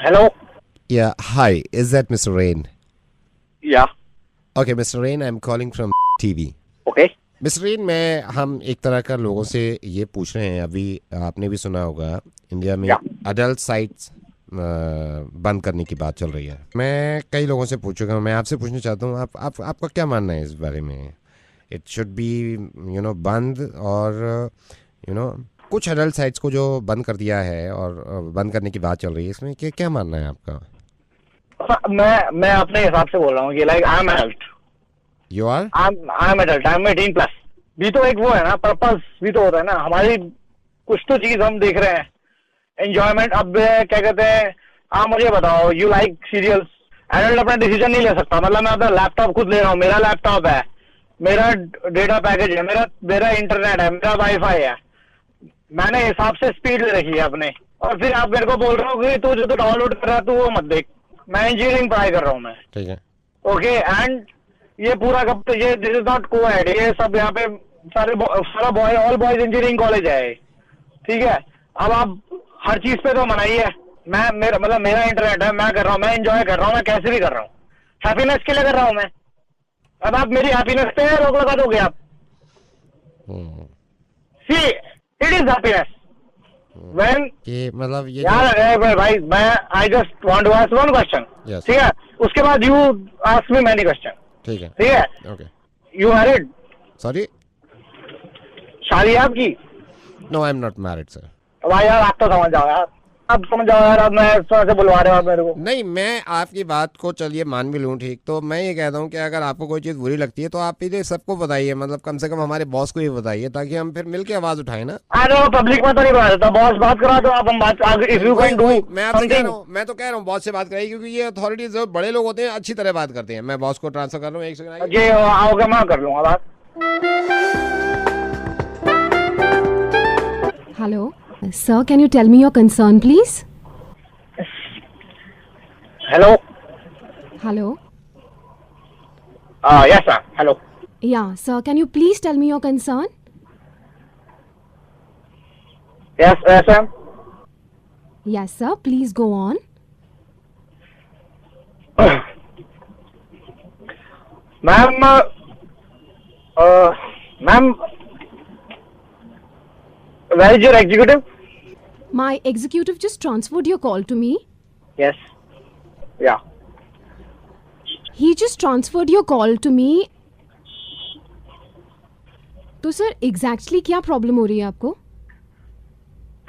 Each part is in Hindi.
Hello. Yeah, hi. Is that Mr. Rain? Yeah. Okay, Mr. Rain, I'm calling from TV. Okay. Mr. Rain, हम एक तरह का लोगों से ये पूछ रहे हैं, अभी आपने भी सुना होगा इंडिया में अडल्ट साइट्स बंद करने की बात चल रही है। मैं कई लोगों से पूछ चुका हूँ, मैं आपसे पूछना चाहता हूँ आपका क्या मानना है इस बारे में? इट शुड बी बंद, और कुछ अडल्ट साइट्स को जो बंद कर दिया है और बंद करने की बात चल रही है, इसमें क्या मानना है आपका? मैं अपने हिसाब से बोल रहा हूँ कि like I am adult, you are I am adult, I am 18+। भी तो एक वो है ना, पर्पस भी तो होता है ना हमारी, कुछ तो चीज हम देख रहे हैं, एंजॉयमेंट। अब क्या कहते हैं, आप मुझे बताओ, यू लाइक सीरियल्स, एडल्ट अपना डिसीजन नहीं ले सकता। मतलब मैं अपना लैपटॉप खुद ले रहा हूँ, मेरा लैपटॉप है, मेरा डेटा पैकेज है, मेरा इंटरनेट है, मेरा वाईफाई है, मैंने हिसाब से स्पीड ले रखी है अपने, और फिर आप मेरे को बोल रहे हो कि तू जो तो डाउनलोड कर रहा है तू वो मत देख। मैं इंजीनियरिंग पढ़ाई कर रहा हूँ मैं, ठीक है, ओके। एंड ये पूरा कब तो ये दिस इज नॉट को-एड, ये सब यहाँ पे सारा boy, all boys engineering college है, ठीक है। अब आप हर चीज पे तो मनाही है। मेरा इंटरनेट है, मैं कर रहा हूँ, मैं एंजॉय कर रहा हूँ, मैं कैसे भी कर रहा हूँ, हैप्पीनेस के लिए कर रहा हूँ मैं। अब आप मेरी हैप्पीनेस पे रोक लगा दोगे आप? See it is happiness when मतलब ये यार भाई, मैं I just want to ask one question, ठीक है, उसके बाद you ask me many question, ठीक है, ठीक है। ओके। You married? सॉरी, शादी है आपकी? No, I am not married sir. भाई यार आप तो समझ जाओ यार, आप समझ जाओ यार, अब मैं इस तरह से बुलवा रहे हो आप मेरे को। नहीं, मैं आपकी बात को चलिए मान भी लूँ, ठीक, तो मैं ये कहता हूँ कि अगर आपको कोई चीज़ बुरी लगती है तो आप ये सबको बताइए, मतलब कम से कम हमारे बॉस को ये बताइए, ताकि हम फिर मिलके आवाज उठाएं ना। अरे वो पब्लिक में तो नहीं बता देता, बॉस बात करा तो आप हम बात, इफ यू कैन डू। मैं आपसे कह रहा हूँ, मैं तो कह रहा हूँ बॉस से बात कराइए, क्योंकि ये अथॉरिटीज जो बड़े लोग होते हैं अच्छी तरह बात करते हैं। मैं बॉस को ट्रांसफर कर रहा हूँ, एक सेकंड। ये आओगे मैं कर लूंगा बात। Hello. Sir, can you tell me your concern, please? Hello. Hello. Yes sir. Hello. Yeah, sir, can you please tell me your concern? Yes sir. Yes, sir, please go on. Ma'am, where is your executive? My executive just transferred your call to me. Yes. Yeah. He just transferred your call to me. तो सर एग्जैक्टली क्या प्रॉब्लम हो रही है आपको?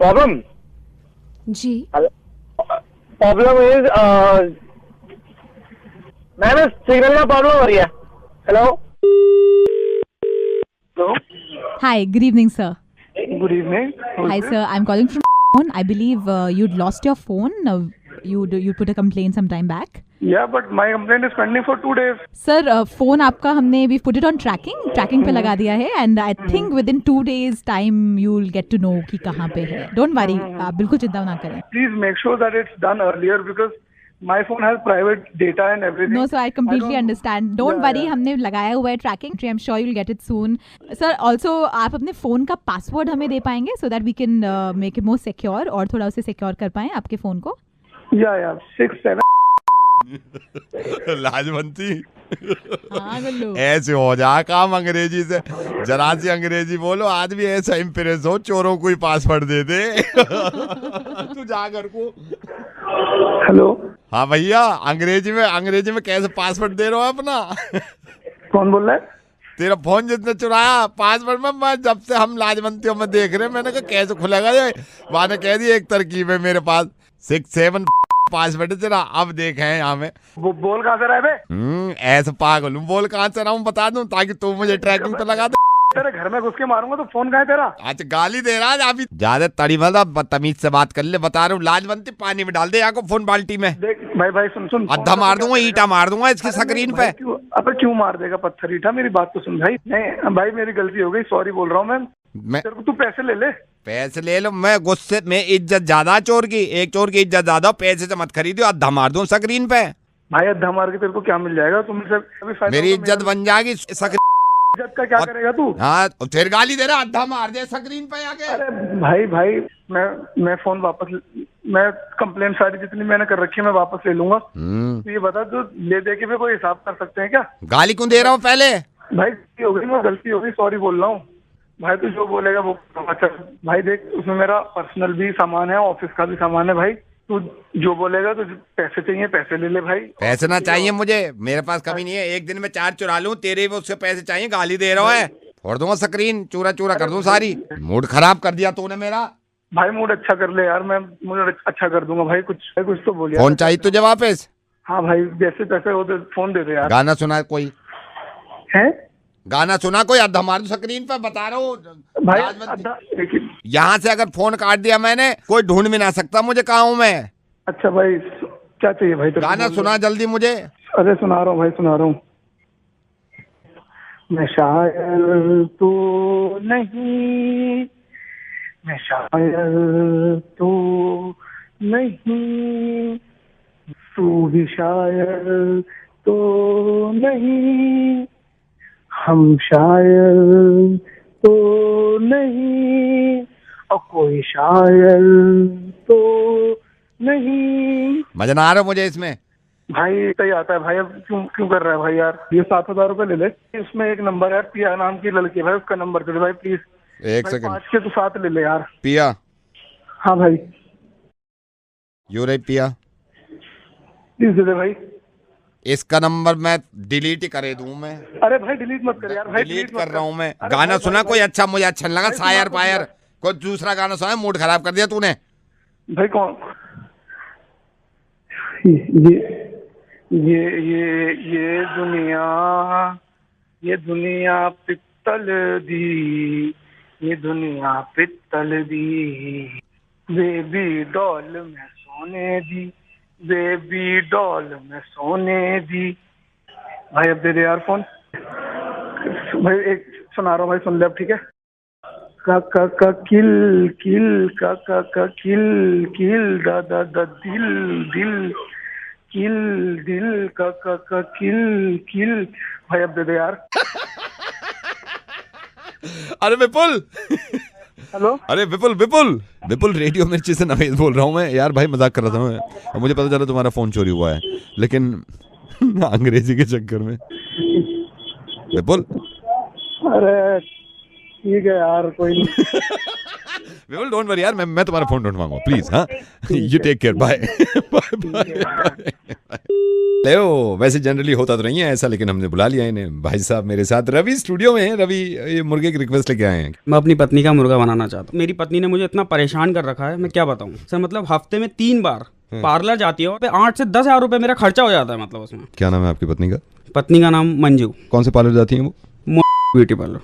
Problem? जी Problem is मैम सिग्नल में प्रॉब्लम हो रही है। Hello. Hello. Hi, good evening, sir. Good evening. Hi, sir. I'm calling from phone. I believe you'd lost your phone. You put a complaint some time back. Yeah, but my complaint is pending for 2 days. Sir, phone आपका हमने we've put it on tracking पे लगा दिया है, and I think within 2 days time you'll get to know कि कहाँ पे है. Don't worry, आप बिल्कुल चिंता ना करें. Please make sure that it's done earlier because my phone has private data and everything. No, sir, I completely understand. Don't worry, हमने लगाया हुआ है tracking. I'm sure you'll get it soon. Sir, also आप अपने फोन का पासवर्ड हमें दे पाएंगे so that we can make it more secure और थोड़ा उसे सिक्योर कर पाएं आपके फोन को. Yeah, 6 7. लाजवंती, हाँ गुल्लू, ऐसे हो जा काम अंग्रेजी से, जरा सी अंग्रेजी बोलो, आदमी ऐसा इम्प्रेस हो, चोरों को ही पासवर्ड दे दे। तू जा घर को। हेलो। हाँ भैया, अंग्रेजी में कैसे पासवर्ड दे रहे हो अपना? कौन बोल रहा है? तेरा फोन जिसने चुराया पासवर्ड में, मैं जब से हम लाजवंतियों में देख रहे हैं, मैंने कहा कैसे खुलेगा ये? वहां ने कह दी एक तरकीब है मेरे पास, 6 7 पासवर्ड है तेरा, अब देखे हैं यहाँ में। वो बोल कहाँ से रहा है बे? ऐसे पागल हूँ, बोल कहाँ से रहा हूँ बता दूं, ताकि तू मुझे ट्रैकिंग पे लगा दे। तेरे घर में घुस के मारूंगा तो फोन कहाँ है तेरा? अच्छा गाली दे रहा है अभी, ज्यादा तड़ी वाला बदतमीज से बात कर ले, बता रहा हूँ लाजवंती पानी में डाल दे यहाँ को, फोन बाल्टी में। देख भाई सुन अद्धा मार दूंगा, ईटा मार दूंगा इसकी स्क्रीन पे। अब क्यों मार देगा पत्थर ईटा? मेरी बात तो सुन भाई। नहीं भाई, मेरी गलती हो गई, सॉरी बोल रहा हूँ मैं। तेरे को तू पैसे ले ले। पैसे ले लो, मैं गुस्से में, इज्जत ज्यादा चोर की, एक चोर की इज्जत ज्यादा, पैसे से मत खरीदो, अद्धा मार दूं स्क्रीन पे। भाई अद्धा मार के तेरे को क्या मिल जाएगा? तुमसे मेरी इज्जत बन जाएगी इज्जत का क्या करेगा तू? हाँ, फिर गाली दे रहा, अद्धा मार दे स्क्रीन पे आके। अरे भाई मैं फोन वापस मैं कंप्लेन सारी जितनी मैंने कर रखी है मैं वापस ले लूंगा। तो ये बता, तो ले दे के भी कोई हिसाब कर सकते हैं क्या? गाली क्यों दे रहा हूँ पहले? भाई गलती हो गई, मैं गलती हो गई, सॉरी बोल रहा हूँ भाई। तू जो बोलेगा वो अच्छा भाई। देख, उसमें मेरा पर्सनल भी सामान है, ऑफिस का भी सामान है भाई। तू जो बोलेगा, तुझे पैसे चाहिए पैसे ले ले भाई। पैसे ना चाहिए मुझे, मेरे पास कमी नहीं है। एक दिन में 4 चुरा लूं, तेरे भी उससे पैसे चाहिए। गाली दे रहा है, फोड़ दूंगा स्क्रीन, चूरा चूरा कर दूं सारी। मूड खराब कर दिया तूने मेरा। भाई मूड अच्छा कर ले यार, मैं मूड अच्छा कर दूंगा भाई। कुछ तो बोलिए। फोन चाहिए तुझे वापस? हाँ भाई, जैसे तैसे हो तो फोन दे दे यार। गाना सुना कोई है? गाना सुना कोई? अद्धा मार दो स्क्रीन पे, बता रहा हूँ भाई। यहाँ से अगर फोन काट दिया मैंने, कोई ढूंढ भी ना सकता मुझे कहाँ हूँ मैं। अच्छा भाई, क्या चाहिए भाई? गाना सुना जल्दी मुझे। अरे सुना रहा हूँ भाई, सुना रहा हूँ। मैं शायर तो नहीं, मैं शायर तो नहीं, तू भी शायर तो नहीं, हम शायर तो नहीं, और कोई शायर तो नहीं। मजा ना आ रहा मुझे इसमें भाई। सही आता है भाई। अब क्यों कर रहा है भाई यार? ये 7,000 रुपए ले ले। इसमें एक नंबर है, पिया नाम की लड़की है भाई, उसका नंबर दे दे भाई प्लीज। एक सेकंड। 5 के तो 7 ले ले यार। पिया? हाँ भाई। यू रही पिया? प्लीज दे दे भाई। इसका नंबर मैं डिलीट ही करे दूं मैं? अरे भाई डिलीट मत कर यार भाई। डिलीट कर रहा हूँ मैं। गाना सुना कोई अच्छा? मुझे अच्छा लगा शायर पायर, कोई दूसरा गाना सुना। मूड खराब कर दिया तूने भाई। कौन? ये दुनिया पित्तल दी, ये दुनिया पित्तल दी, बेबी डॉल में सोने दी, बेबी डॉल में सोने दी। भाई अब दे दे यार फोन भाई। एक सुना रहा हूँ भाई, सुन ले अब, ठीक है? का किल किल, का किल किल, दा दा दा दिल दिल, किल दिल, का किल किल। भाई अब दे दे यार। अरे विपुल। हेलो। अरे विपुल रेडियो मिर्ची से नवेद बोल रहा हूँ मैं यार। भाई मजाक कर रहा था मैं, और मुझे पता चला तुम्हारा फोन चोरी हुआ है, लेकिन अंग्रेजी के चक्कर में। विपुल। अरे ठीक है यार, कोई नहीं। विपुल डोंट वरी यार, मैं तुम्हारा फोन ढूंढवाऊंगा प्लीज। हाँ, you take care, bye bye. लेओ, वैसे जनरली होता तो नहीं है ऐसा, लेकिन हमने बुला लिया इन्हें। भाई साहब मेरे साथ रवि स्टूडियो में है। रवि, ये मुर्गे की रिक्वेस्ट लेके आए हैं। मैं अपनी पत्नी का मुर्गा बनाना चाहता हूँ। मेरी पत्नी ने मुझे इतना परेशान कर रखा है, मैं क्या बताऊँ सर। मतलब हफ्ते में 3 बार पार्लर जाती है, 8 से 10 हजार रुपए मेरा खर्चा हो जाता है। मतलब उसमें। क्या नाम है आपकी पत्नी का? पत्नी का नाम मंजू। कौन से पार्लर जाती है वो? Beauty parlour.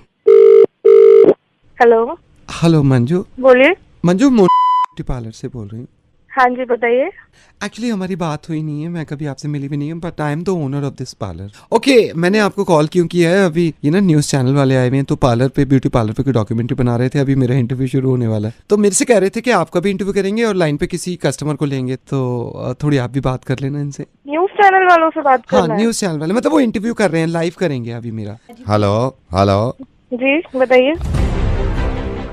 हेलो मंजू। बोलिए। मंजू, ब्यूटी पार्लर से बोल रही हूँ। हाँ जी बताइए। एक्चुअली हमारी बात हुई नहीं है, मैं कभी आपसे मिली भी नहीं हूँ, but I am the owner of this parlour. Okay, मैंने आपको कॉल क्यों किया है, अभी ये ना न्यूज़ चैनल वाले आए हुए हैं, तो पार्लर पे, ब्यूटी पार्लर पे कोई डॉक्यूमेंट्री बना रहे थे। अभी मेरा इंटरव्यू शुरू होने वाला है, तो मेरे से कह रहे थे कि आपका भी इंटरव्यू करेंगे और लाइन पे किसी कस्टमर को लेंगे, तो थोड़ी आप भी बात कर लेना इनसे। न्यूज़ चैनल वालों से बात करना है? हाँ, न्यूज़ चैनल वाले, मतलब वो इंटरव्यू कर रहे हैं, लाइव करेंगे अभी मेरा। हेलो जी बताइए।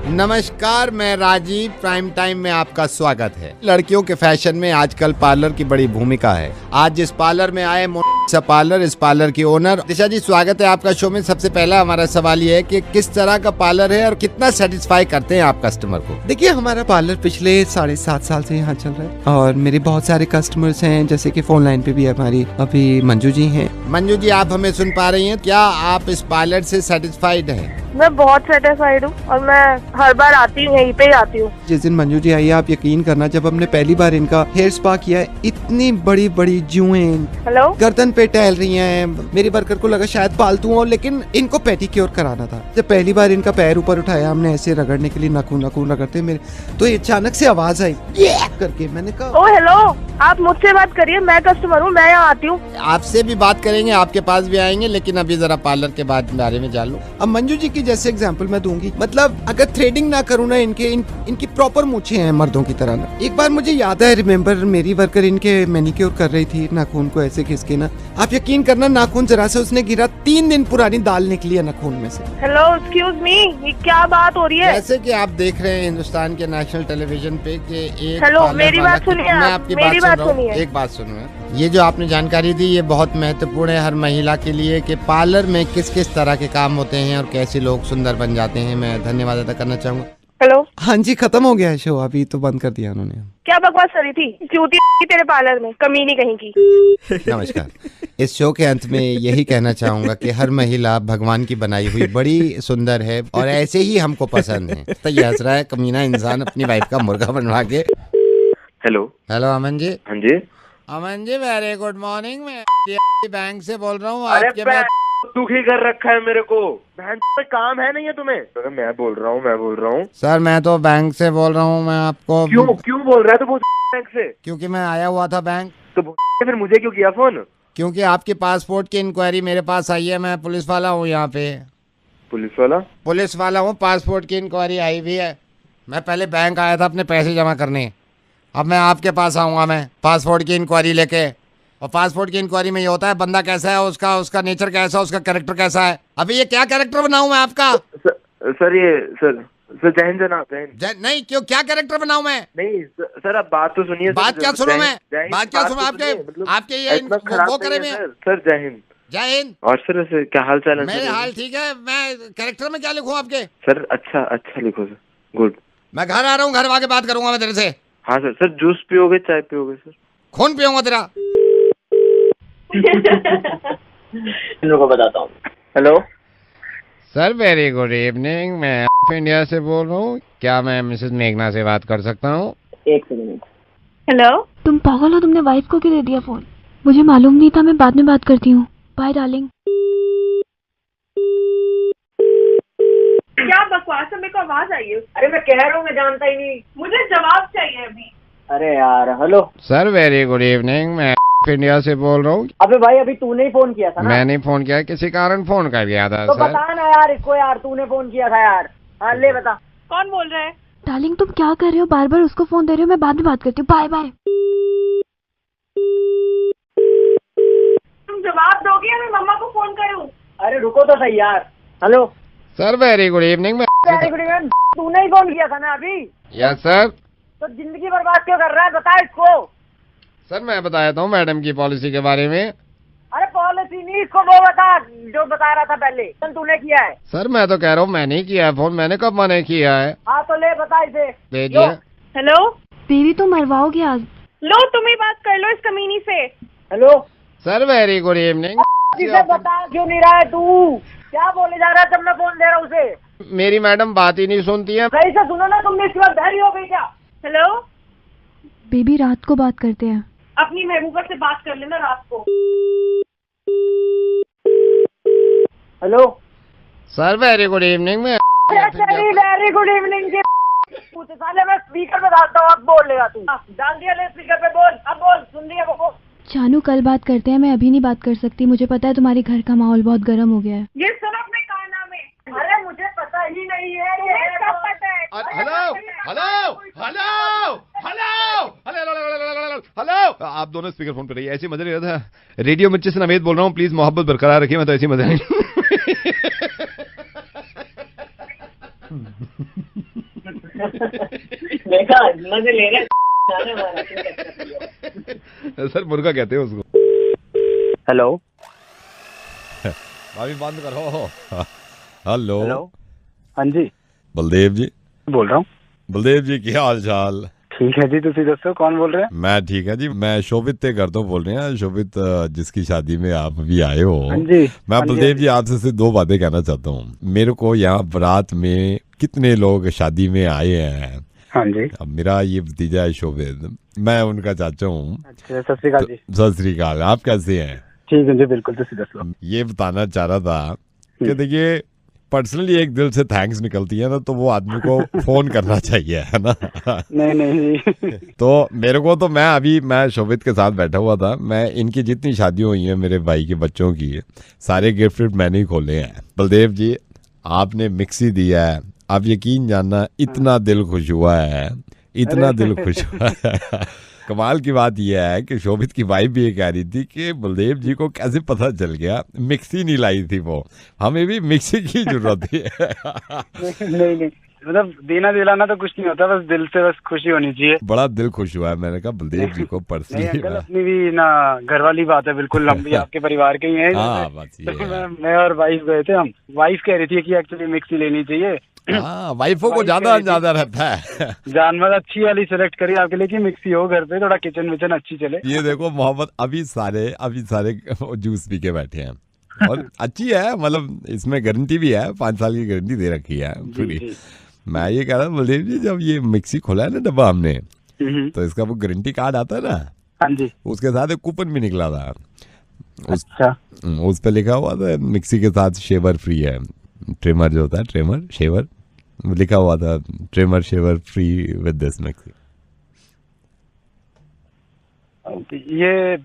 नमस्कार, मैं राजीव। प्राइम टाइम में आपका स्वागत है। लड़कियों के फैशन में आजकल पार्लर की बड़ी भूमिका है। आज जिस पार्लर में आए पार्लर, इस पार्लर की ओनर दिशा जी, स्वागत है आपका शो में। सबसे पहला हमारा सवाल ये है कि किस तरह का पार्लर है और कितना सेटिस्फाई करते हैं आप कस्टमर को? देखिए, हमारा पार्लर पिछले 7.5 साल से यहाँ चल रहा है और मेरे बहुत सारे कस्टमर्स हैं, जैसे कि फोन लाइन पे भी हमारी अभी मंजू जी हैं। मंजू जी, आप हमें सुन पा रही हैं? क्या आप इस पार्लर से सेटिस्फाइड हैं? मैं बहुत सेटिस्फाइड हूँ और मैं हर बार आती हूँ, यहीं पे ही आती हूँ। जिस दिन मंजू जी आई, आप यकीन करना, जब हमने पहली बार इनका हेयर स्पा किया, इतनी बड़ी बड़ी जुएं हेलो गर्दन पे टहल रही हैं। मेरी वर्कर को लगा शायद पालतू हो, लेकिन इनको पेडिक्योर कराना था। जब पहली बार इनका पैर ऊपर उठाया हमने ऐसे रगड़ने के लिए, नाखून रगड़ते मेरे, तो अचानक से आवाज आई ये करके। मैंने कहा, ओ हेलो, आप मुझसे बात करिए, मैं कस्टमर हूँ, मैं यहाँ आती हूँ। आपसे भी बात करेंगे, आपके पास भी आएंगे, लेकिन अभी जरा पार्लर के बारे में जान लो। अब मंजू जी की की जैसे एग्जांपल मैं दूंगी, मतलब अगर थ्रेडिंग ना करूँ ना, इनकी प्रॉपर मूछें हैं मर्दों की तरह ना। एक बार मुझे याद है, रिमेम्बर मेरी वर्कर इनके मैनिक्योर कर रही थी, नाखून को ऐसे खिसके ना, आप यकीन करना नाखून जरा से उसने गिरा, 3 दिन पुरानी दाल निकली है नाखून में से। हेलो एक्सक्यूज मी, ये क्या बात हो रही है? जैसे कि आप देख रहे हैं हिंदुस्तान के नेशनल टेलीविजन पे कि एक हेलो, पार्लर मेरी वाला बात सुनिए, मैं आप आपकी मेरी बात बात सुन रहा हूं। सुनिए। एक बात सुनो, ये जो आपने जानकारी दी ये बहुत महत्वपूर्ण है हर महिला के लिए कि पार्लर में किस किस तरह के काम होते हैं और कैसे लोग सुंदर बन जाते हैं। मैं धन्यवाद अदा करना चाहूँगा। हेलो, हाँ जी, खत्म हो गया है शो, अभी तो बंद कर दिया उन्होंने। क्या बकवास कर रही थी? चूती तेरे पार्लर में, कमीनी कहीं की। नमस्कार। इस शो के अंत में यही कहना चाहूंगा कि हर महिला भगवान की बनाई हुई बड़ी सुंदर है और ऐसे ही हमको पसंद है। तो ये हंस रहा है कमीना इंसान अपनी वाइफ का मुर्गा बनवा के। Hello hello Aman ji. हाँ जी। Aman ji very good morning, मैं बैंक से बोल रहा हूँ। अरे आपके दुखी कर रखा है मेरे को, बहन पे काम है नहीं है तुम्हें? तो मैं बोल रहा हूँ सर, मैं तो बैंक से बोल रहा हूँ। मैं आपको क्यों बोल रहा है? तो बैंक से क्योंकि मैं आया हुआ था बैंक। तो फिर मुझे क्यों किया फोन? क्योंकि आपकी पासपोर्ट की इंक्वायरी मेरे पास आई है। मैं पुलिस वाला हूँ यहाँ पे। पुलिस वाला हूँ, पासपोर्ट की इंक्वायरी आई हुई है। मैं पहले बैंक आया था अपने पैसे जमा करने, अब मैं आपके पास आऊँगा मैं पासपोर्ट की इंक्वायरी लेके। और पासपोर्ट की इंक्वायरी में ये होता है बंदा कैसा है, उसका नेचर कैसा है, उसका कैरेक्टर कैसा है। अभी ये क्या कैरेक्टर बनाऊं मैं आपका? सर जैन जनाब नहीं, क्यों, क्या कैरेक्टर बनाऊं मैं? नहीं सर, अब बात तो सुनिए। बात क्या सुनूं मैं? बात क्या सुनूं? आपके ये वो करे में सर। जय हिंद। जय हिंद। और सर क्या हाल चाल है? मेरे हाल ठीक है। मैं कैरेक्टर में क्या लिखूं आपके? सर अच्छा लिखो सर। गुड। मैं घर आ रहा हूँ, घर आके बात करूंगा मैं तेरे से। हाँ सर जूस पियोगे, चाय पियोगे सर? खून पियूंगा तेरा। को बताता हूँ। Hello sir, very good evening, मैं इंडिया से बोल रहा हूँ। क्या मैं मिसेस मेघना से बात कर सकता हूँ? एक सेकंड। हेलो, तुम पागल हो, तुमने वाइफ को क्यों दे दिया फोन? मुझे मालूम नहीं था, मैं बाद में बात करती हूँ। Bye darling. क्या बकवास है? मेरे को आवाज आई है। अरे मैं कह रहा हूँ, मैं जानता ही नहीं, मुझे जवाब चाहिए अभी। अरे यार, hello sir, very good evening, मैं इंडिया से बोल रहा हूँ। अबे भाई, अभी तूने ही फोन किया था ना? मैंने फोन किया, किसी कारण फोन कर गया था तो सर। बता ना यार इसको, यार तूने फोन किया था यार। हाँ ले बता। कौन बोल रहा है? डार्लिंग तुम क्या कर रहे हो? बार बार उसको फोन दे रहे हो। मैं बाद में बात करती हूँ। Bye bye. तुम जवाब दोगे या मैं मम्मा को फोन करूँ? अरे रुको तो सही यार। Hello sir, very good evening, very good evening. तूने ही फोन किया था ना अभी? Yes sir. तो जिंदगी बर्बाद क्यों कर रहा है, बता इसको। सर, मैं बताया था मैडम की पॉलिसी के बारे में। अरे पॉलिसी नहीं, इसको वो बता जो बता रहा था पहले। तूने किया है? सर, मैं तो कह रहा हूँ मैंने किया है फोन। मैंने कब मना किया है? हाँ तो ले बता इसे। भेजिए। हेलो बेबी तुम मरवाओगे आज। लो, तुम ही बात कर लो इस कमीनी से। Hello sir, very good evening. इसे बता क्यों नहीं रहा है तू? क्या बोले जा रहा है जब मैं फोन दे रहा हूँ उसे? मेरी मैडम बात ही नहीं सुनती है। सही से सुनो ना, तुमने इसके बाद धैर्य हो गई क्या? हेलो, बेबी रात को बात करते हैं। अपनी महबूबा से बात कर लेना रात को। Hello sir, very good evening. मैं वेरी गुड इवनिंग के पूछे साले, मैं स्पीकर पे डालता हूँ, अब बोल लेगा तू। डाल दिया ले स्पीकर पे, बोल अब बोल। सुन लिया वो बोल। जानू कल बात करते हैं, मैं अभी नहीं बात कर सकती। मुझे पता है तुम्हारे घर का माहौल बहुत गर्म हो गया है। ये सुनो अपने काना में। अरे मुझे पता ही नहीं है। सब पता है। Hello hello hello hello hello, आप दोनों स्पीकर फोन पे रहिए। ऐसे मजा नहीं रहा था। रेडियो मिर्ची से नवेद बोल रहा हूँ, प्लीज मोहब्बत बरकरार रखिए। मैं तो ऐसी मजा नहीं। मजे ले रहे। सर, मुर्गा कहते हैं उसको। हेलो अभी बंद करो। हेलो। हाँ जी, बलदेव जी बोल रहा हूँ। बलदेव जी, क्या हाल चाल? ठीक है जी, तुसी दसो कौन बोल रहे हैं? मैं ठीक है जी। मैं शोभित ते करता हूँ बोल रहे हैं। शोभित जिसकी शादी में आप अभी आए हो। हाँ जी। मैं हाँ बलदेव जी, जी आपसे सिर्फ 2 बातें कहना चाहता हूँ। मेरे को यहाँ बारात में कितने लोग शादी में आए हैं। हाँ जी। अब मेरा ये भतीजा है शोभित, मैं उनका चाचा हूँ। अच्छा, सत श्री अकाल जी। सत श्री अकाल। आप कैसे हैं? ठीक है जी, बिल्कुल। तुसी दसो। ये बताना चाह रहा था कि देखिए, पर्सनली एक दिल से थैंक्स निकलती है ना, तो वो आदमी को फोन करना चाहिए, है ना? नहीं तो मेरे को तो मैं शोभित के साथ बैठा हुआ था। मैं इनकी जितनी शादी हुई है मेरे भाई के बच्चों की, सारे गिफ्ट मैंने ही खोले हैं। बलदेव जी, आपने मिक्सी दिया है, आप यकीन जानना इतना दिल खुश हुआ है, इतना दिल खुश हुआ है। कमाल की बात यह है कि शोभित की वाइफ भी ये कह रही थी कि बलदेव जी को कैसे पता चल गया, मिक्सी नहीं लाई थी वो, हमें भी मिक्सी की जरूरत थी। नहीं मतलब देना दिलाना तो कुछ नहीं होता, बस दिल से बस खुशी होनी चाहिए। बड़ा दिल खुश हुआ है, मैंने कहा बलदेव जी को पर्सनली। अंकल अपनी भी ना घर वाली बात है, बिल्कुल हम भी आपके परिवार के ही हैं। हाँ, बात ये है। मैं और वाइफ गए थे, हम वाइफ कह रही थी कि एक्चुअली मिक्सी लेनी चाहिए। हाँ, वाइफों को ज्यादा रहता है। जानवर अच्छी वाली सिलेक्ट करी आपके लिए कि मिक्सी हो घर पे, थोड़ा किचन विचन अच्छी चले। ये देखो मोहम्मद अभी सारे जूस पी के बैठे हैं और अच्छी है, मतलब इसमें गारंटी भी है, 5 साल की गारंटी दे रखी है पूरी। मैं ये कह रहा हूँ बलदेव जी, जब ये मिक्सी खोला है ना डब्बा हमने, तो इसका वो गारंटी कार्ड आता है ना, हाँ जी, उसके साथ एक कूपन भी निकला था। अच्छा, उस पे लिखा हुआ था मिक्सी के साथ शेवर फ्री है, ट्रिमर जो होता है, ट्रिमर शेवर लिखा हुआ था, trimmer shaver free with this mixie. ये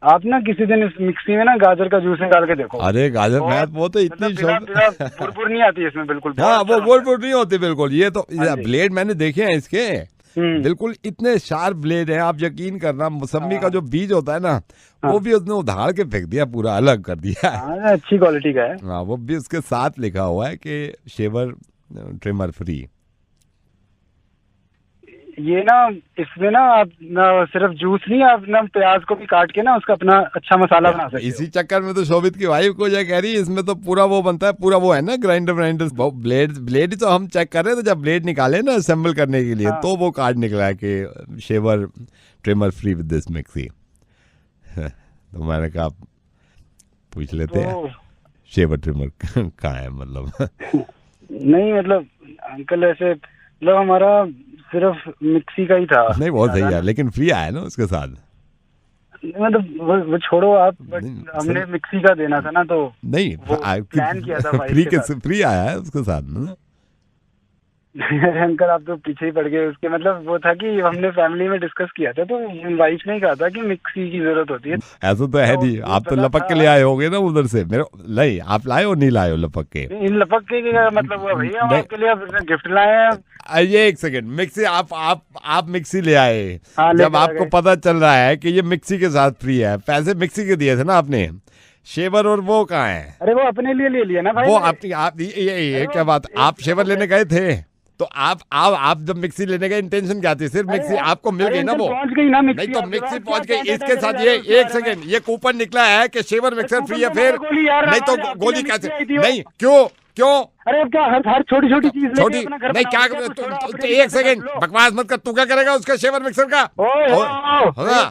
आप ना किसी दिन इस मिक्सी में ना गाजर का जूस निकाल के देखो। अरे गाजर, मैं वो तो इतनी बुरबुर नहीं आती इसमें बिल्कुल। हाँ, वो बुरबुर नहीं होती बिल्कुल। ये तो ब्लेड मैंने देखे हैं इसके, बिल्कुल इतने शार्प ब्लेड हैं, आप यकीन करना। मौसमी का जो बीज होता है ना, वो भी उसने उधार के फेंक दिया, पूरा अलग कर दिया। अच्छी क्वालिटी का है। हाँ, वो भी उसके साथ लिखा हुआ है कि शेवर ट्रिमर फ्री। ये ना इसमें ना आप ना सिर्फ जूस नहीं, आप ना प्याज को भी काट के ना उसका अपना अच्छा मसाला बना सकते हो। इसी चक्कर में तो शोभित की वाइफ को ये कह रही है, इसमें तो पूरा वो बनता है, पूरा वो है ना ग्राइंडर ब्लेड तो हम चेक कर रहे थे, जब ब्लेड निकाले ना असेंबल करने के लिए, तो वो कार्ड निकला है कि shaver trimmer free with this mixie. तो मैंने कहा पूछ लेते हैं शेवर ट्रिमर कहाँ है, मतलब। नहीं मतलब अंकल ऐसे मतलब हमारा सिर्फ मिक्सी का ही था। नहीं, बहुत सही है, लेकिन फ्री आया ना उसके साथ। मतलब वो छोड़ो आप, बट हमने मिक्सी का देना था ना, तो नहीं प्लान किया था फ्री आया है उसके साथ ना। अंकल आप तो पीछे ही पड़ गए उसके। मतलब वो था कि हमने फैमिली में डिस्कस किया था, तो वाइफ ने कहा था कि मिक्सी की जरूरत होती है। ऐसा तो है नहीं, आप तो लपक के ले आए होगे ना उधर से। मेरे नहीं, आप लाए हो नहीं लाए हो लपक के? इन लपक के मतलब वो भैया हम आपके लिए गिफ्ट लाए हैं। ये एक सेकंड, मिक्सी आप मिक्सी ले आए। जब आपको पता चल रहा है कि ये मिक्सी के साथ फ्री है, पैसे मिक्सी के दिए थे ना आपने, शेवर और वो कहाँ है? अरे वो अपने लिए ले लिया ना भाई। वो आप ये क्या बात, आप शेवर लेने गए थे तो आप जब मिक्सी लेने का इंटेंशन क्या थी? सिर्फ मिक्सी आपको मिल गई ना, वो पहुंच गई ना मिक्सी। नहीं तो मिक्सी पहुंच गई, इसके साथ ये एक सेकंड, ये कूपन निकला है कि शेवर मिक्सर फ्री है। फिर नहीं तो गोली कैसे? नहीं, क्यों? अरे अब क्या हर छोटी चीज छोटी नहीं, क्या एक सेकंड बकवास मत कर। तू क्या करेगा उसका शेवर मिक्सर का?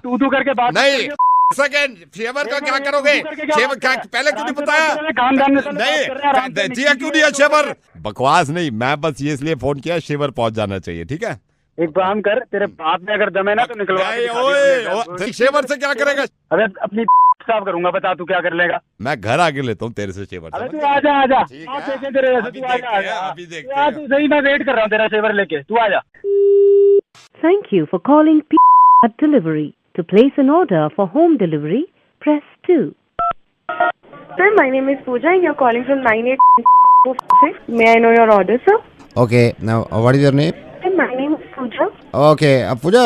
तू करके बात नहीं, सेकंड शेवर का क्या करोगे? शेवर क्या पहले क्यों नहीं बताया? नहीं दिया क्यों नहीं शेवर? बकवास नहीं, मैं बस ये इसलिए फोन किया, शेवर पहुंच जाना चाहिए, ठीक है? एक काम कर, तेरे बाप में अगर दम है ना तो निकलवा। शेवर से क्या करेगा? अरे अपनी साफ करूंगा, बता तू क्या कर लेगा? मैं घर आके लेता हूँ तेरे से शेवर। अरे तू आजा सही मैं वेट कर रहा हूँ तेरा शेवर लेके, तू आजा। Thank you for calling Delivery. To place an order for home delivery, press 2. Sir, my name is Pooja and you're calling from 9846. May I know your order, sir? Okay, now what is your name? Sir, my name is Pooja. Okay, Pooja,